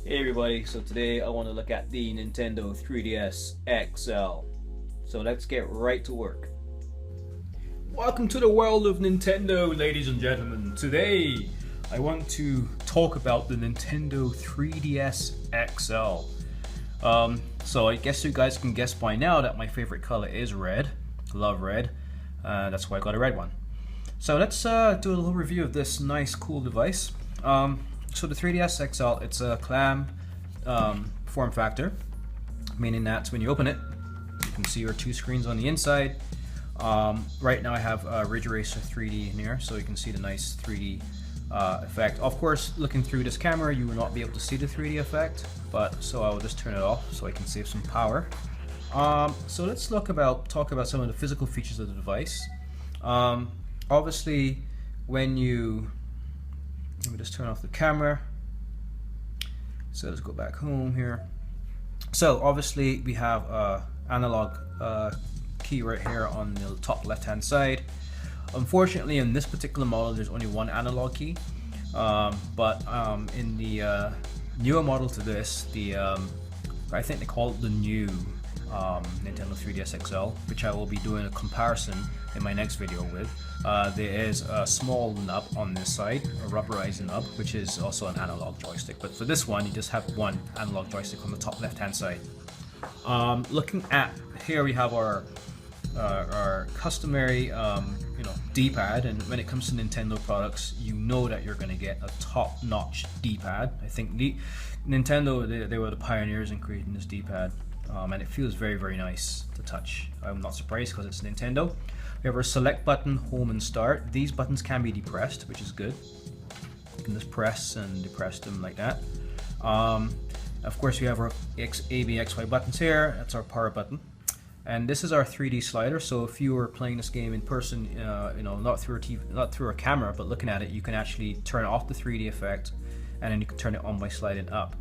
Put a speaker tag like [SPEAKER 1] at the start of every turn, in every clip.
[SPEAKER 1] Hey everybody, so today I want to look at the Nintendo 3DS XL. So let's get right to work. Welcome to the world of Nintendo, ladies and gentlemen. Today I want to talk about the Nintendo 3DS XL. So I guess you guys can guess by now that my favorite color is red. Love red. That's why I got a red one. So let's do a little review of this nice, cool device. So the 3DS XL, it's a Clam form factor, meaning that when you open it, you can see your two screens on the inside. Right now I have Ridge Racer 3D in here, so you can see the nice 3D effect. Of course, looking through this camera, you will not be able to see the 3D effect, but so I will just turn it off so I can save some power. So let's talk about some of the physical features of the device. Obviously, when you let me just turn off the camera. So let's go back home here. So obviously we have analog key right here on the top left hand side. Unfortunately in this particular model there's only one analog key, but in the newer model to this, I think they call it the new Nintendo 3DS XL, which I will be doing a comparison in my next video with. There is a small nub on this side, a rubberized nub, which is also an analog joystick. But for this one, you just have one analog joystick on the top left-hand side. Looking at here, we have our customary, D-pad. And when it comes to Nintendo products, you know that you're going to get a top-notch D-pad. I think Nintendo, they were the pioneers in creating this D-pad. And it feels very, very nice to touch. I'm not surprised because it's Nintendo. We have our select button, home and start. These buttons can be depressed, which is good. You can just press and depress them like that. Of course, we have our A, B, X, Y buttons here. That's our power button. And this is our 3D slider. So if you were playing this game in person, not through a TV, not through a camera, but looking at it, you can actually turn off the 3D effect, and then you can turn it on by sliding up.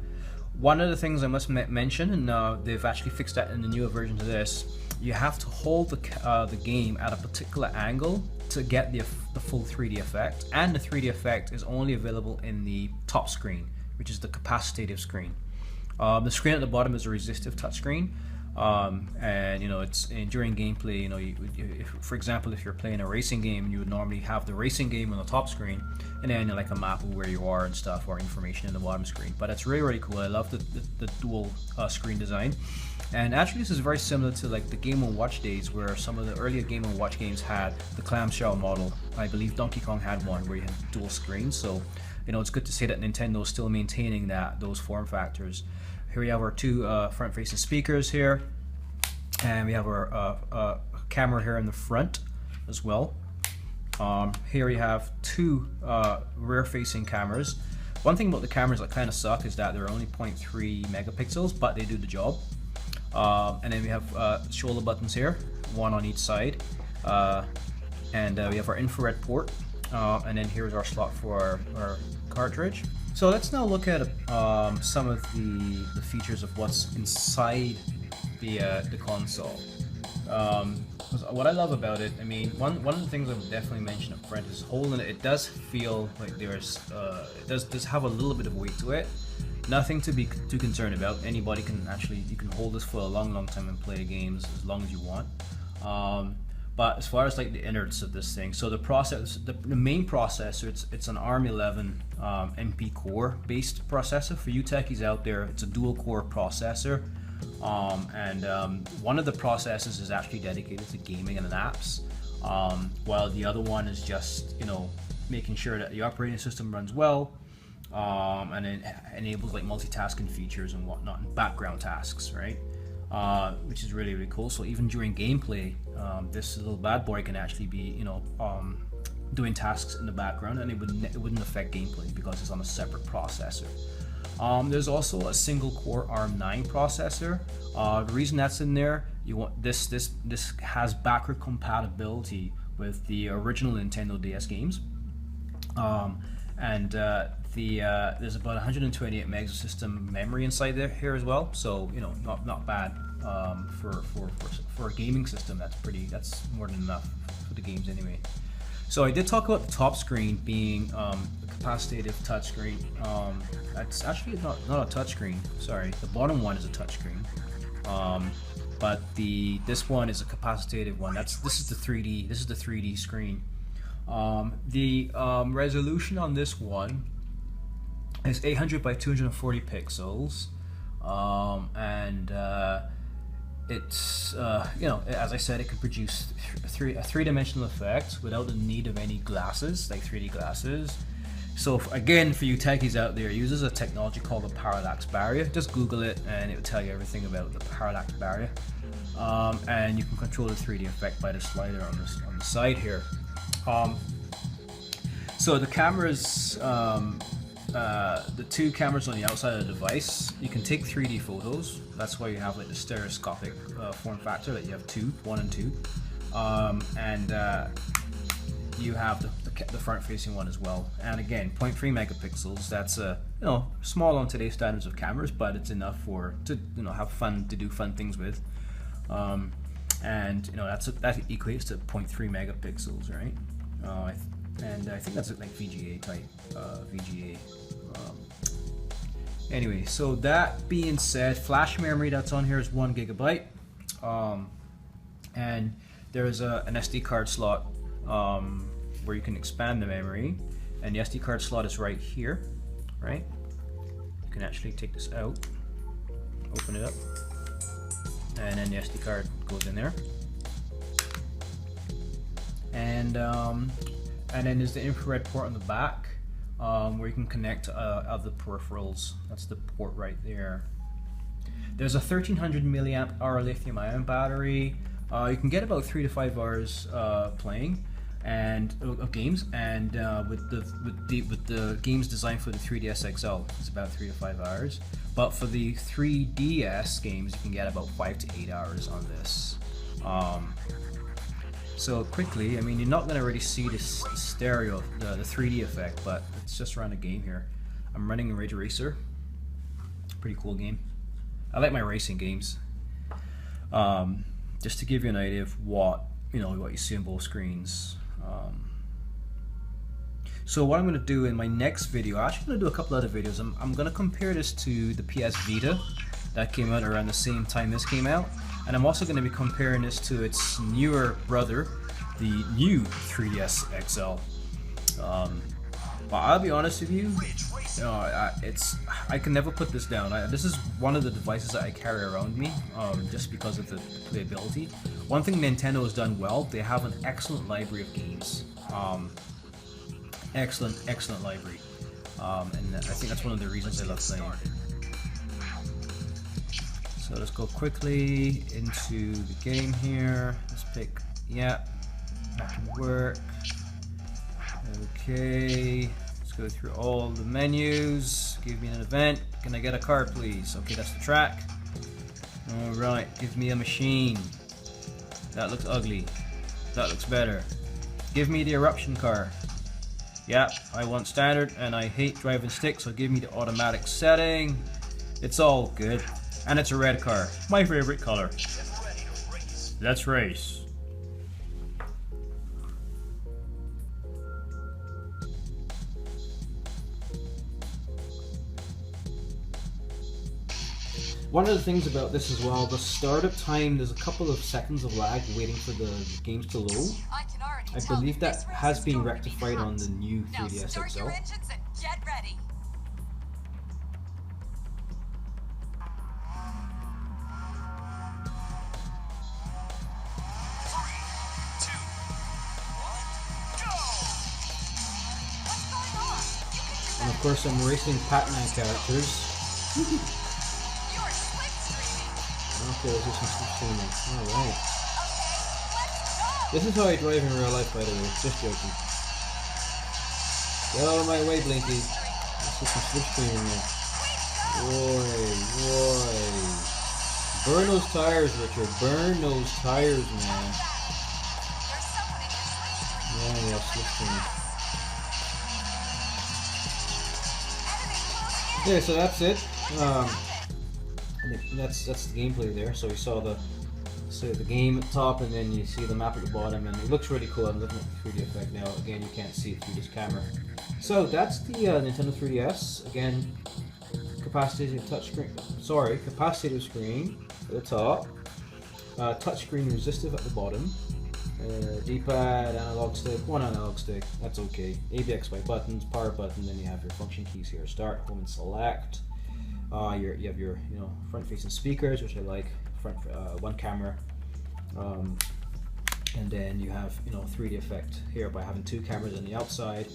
[SPEAKER 1] One of the things I must mention, and they've actually fixed that in the newer version of this, you have to hold the game at a particular angle to get the full 3D effect, and the 3D effect is only available in the top screen, which is the capacitive screen. The screen at the bottom is a resistive touchscreen, and it's during gameplay. For example, if you're playing a racing game, you would normally have the racing game on the top screen, and then like a map of where you are and stuff, or information in the bottom screen. But it's really, really cool. I love the dual screen design. And actually, this is very similar to like the Game & Watch days, where some of the earlier Game & Watch games had the clamshell model. I believe Donkey Kong had one where you had dual screens. So, it's good to see that Nintendo is still maintaining those form factors. Here we have our two front-facing speakers here, and we have our camera here in the front as well. Here we have two rear-facing cameras. One thing about the cameras that kind of suck is that they're only 0.3 megapixels, but they do the job. And then we have shoulder buttons here, one on each side, and we have our infrared port, and then here's our slot for our cartridge. So let's now look at some of the features of what's inside the console. What I love about it, one of the things I would definitely mention up front is holding it. It does feel like it does have a little bit of weight to it. Nothing to be too concerned about. Anybody you can hold this for a long time and play games as long as you want. But as far as like the innards of this thing, so the main processor, it's an ARM11 MP core based processor. For you techies out there, it's a dual core processor. And one of the processors is actually dedicated to gaming and apps, while the other one is just making sure that the operating system runs well, and it enables like multitasking features and whatnot, and background tasks, right? Which is really, really cool. So even during gameplay, this little bad boy can actually be doing tasks in the background, and it wouldn't affect gameplay because it's on a separate processor. There's also a single core ARM9 processor. The reason that's in there, this has backward compatibility with the original Nintendo DS games, and there's about 128 megs of system memory inside here as well. So not bad for a gaming system. That's more than enough for the games anyway. So I did talk about the top screen being capacitive touchscreen. That's actually not a touchscreen. Sorry, the bottom one is a touchscreen. But this one is a capacitive one. This is the 3D. This is the 3D screen. The resolution on this one is 800 by 240 pixels, and it's you know, as I said, it can produce a three-dimensional effect without the need of any glasses, like 3D glasses. So again, for you techies out there, it uses a technology called the parallax barrier. Just Google it and it will tell you everything about the parallax barrier. And you can control the 3D effect by the slider on the side here. So the cameras, the two cameras on the outside of the device, you can take 3D photos. That's why you have like the stereoscopic form factor, that you have one and two, and you have the front-facing one as well. And again, 0.3 megapixels. That's you know, small on today's standards of cameras, but it's enough to you know, have fun, to do fun things with. And you know, that equates to 0.3 megapixels, right? And I think that's like VGA type VGA. Anyway, so that being said, flash memory that's on here is 1 gigabyte, and there's an SD card slot where you can expand the memory, and the SD card slot is right here, right? You can actually take this out, open it up, and then the SD card goes in there, and then there's the infrared port on the back, where you can connect other peripherals. That's the port right there. There's a 1300 milliamp hour lithium ion battery. You can get about 3 to 5 hours playing and of games, and with the games designed for the 3DS XL, it's about 3 to 5 hours. But for the 3DS games, you can get about 5 to 8 hours on this. So quickly, I mean, you're not going to really see this stereo, the 3D effect, but it's just around the game here. I'm running Ridge Racer. Pretty cool game. I like my racing games. Just to give you an idea of what you see on both screens. So what I'm going to do in my next video, I'm actually going to do a couple other videos. I'm going to compare this to the PS Vita that came out around the same time this came out. And I'm also going to be comparing this to its newer brother, the new 3DS XL. But I'll be honest with you, I can never put this down. This is one of the devices that I carry around me, just because of the playability. One thing Nintendo has done well, they have an excellent library of games. Excellent library. And I think that's one of the reasons I love playing. So let's go quickly into the game here. Let's pick, yeah, that can work. Okay, let's go through all the menus. Give me an event. Can I get a car, please? Okay, that's the track. Alright, give me a machine. That looks ugly. That looks better. Give me the eruption car. Yeah, I want standard, and I hate driving stick, so give me the automatic setting. It's all good. And it's a red car. My favorite color. Let's race. One of the things about this as well, the startup time, there's a couple of seconds of lag waiting for the games to load. I believe that has been rectified on the new 3DS XL. And of course I'm racing Pac-Man characters. Okay, let's do some streaming. Alright. This is how I drive in real life, by the way. Just joking. Get out of my way, Blinky. Let's do some switch streaming now. Boy. Burn those tires, Richard. Burn those tires, man. Yeah, switch streaming. Okay, so that's it. That's the gameplay there. So we saw the game at the top, and then you see the map at the bottom, and it looks really cool. I'm looking at the 3D effect now. Again, you can't see it through this camera. So that's the Nintendo 3DS. Again, capacitive touchscreen. Sorry, capacitive screen at the top. Touchscreen resistive at the bottom. D-pad, analog stick, one analog stick. That's okay. ABXY buttons, power button. Then you have your function keys here: start, home, and select. You have your front-facing speakers, which I like. One camera. And then you have 3D effect here by having two cameras on the outside.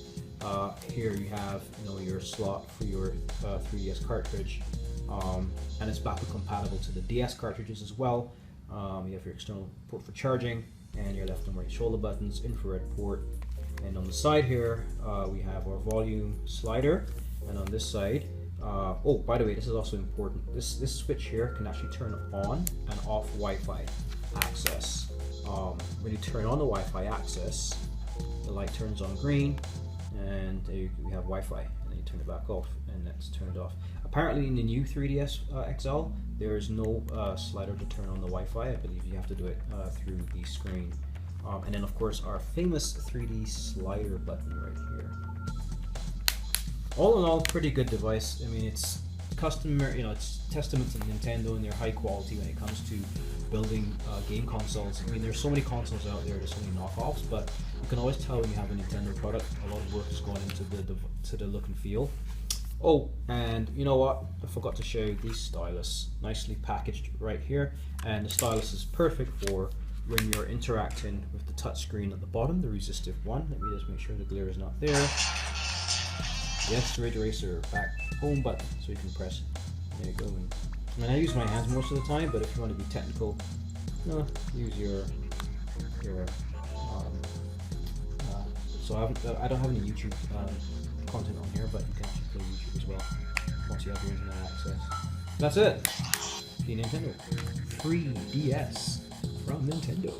[SPEAKER 1] Here you have your slot for your 3DS cartridge, and it's backward compatible to the DS cartridges as well. You have your external port for charging, and your left and right shoulder buttons, infrared port, and on the side here we have our volume slider, and on this side, oh, by the way, this is also important. This switch here can actually turn on and off Wi-Fi access. When you turn on the Wi-Fi access, the light turns on green, and we have Wi-Fi, and then you turn it back off, and that's turned off. Apparently in the new 3DS XL, there is no slider to turn on the Wi-Fi. I believe you have to do it through the screen. And then of course our famous 3D slider button right here. All in all, pretty good device. I mean, it's it's testament to Nintendo and their high quality when it comes to building game consoles. I mean, there's so many consoles out there, there's so many knockoffs, but you can always tell when you have a Nintendo product, a lot of work has gone into the look and feel. Oh, and you know what? I forgot to show you the stylus, nicely packaged right here. And the stylus is perfect for when you're interacting with the touch screen at the bottom, the resistive one. Let me just make sure the glare is not there. Yes, ridge eraser, back home button, so you can press it. There you go. I mean, I use my hands most of the time, but if you want to be technical, use your so I don't have any YouTube content on here, but you can actually play YouTube as well once you have your internet access. That's it. The Nintendo 3DS from Nintendo.